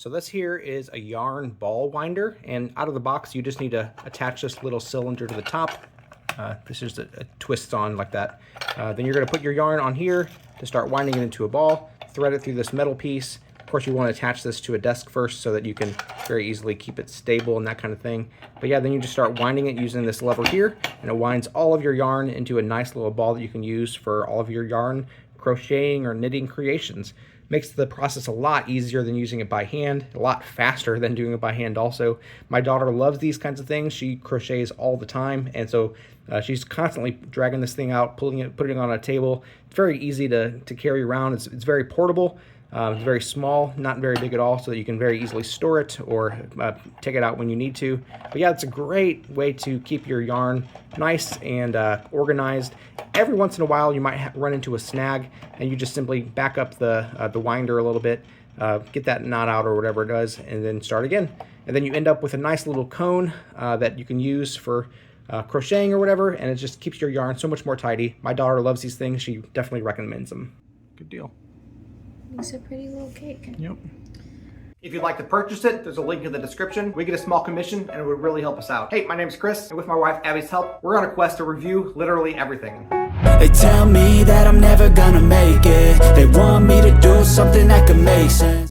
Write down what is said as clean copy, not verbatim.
So this here is a yarn ball winder, and out of the box you just need to attach this little cylinder to the top. This is a twist on like that. Then you're going to put your yarn on here to start winding it into a ball, thread it through this metal piece. Of course you want to attach this to a desk first so that you can very easily keep it stable and that kind of thing. But yeah, then you just start winding it using this lever here, and it winds all of your yarn into a nice little ball that you can use for all of your yarn crocheting or knitting creations. Makes the process a lot easier than using it by hand, a lot faster than doing it by hand also. My daughter loves these kinds of things. She crochets all the time, and so she's constantly dragging this thing out, putting it on a table. It's very easy to carry around. It's very portable. It's very small, not very big at all, so that you can very easily store it or take it out when you need to. But yeah, it's a great way to keep your yarn nice and organized. Every once in a while you might run into a snag, and you just simply back up the winder a little bit, get that knot out or whatever it does, and then start again. And then you end up with a nice little cone that you can use for crocheting or whatever, and it just keeps your yarn so much more tidy. My daughter loves these things. She definitely recommends them. Good deal. Makes a pretty little cake. Yep. If you'd like to purchase it, there's a link in the description. We get a small commission and it would really help us out. Hey, my name's Chris, and with my wife Abby's help, we're on a quest to review literally everything. They tell me that I'm never gonna make it. They want me to do something that could make sense.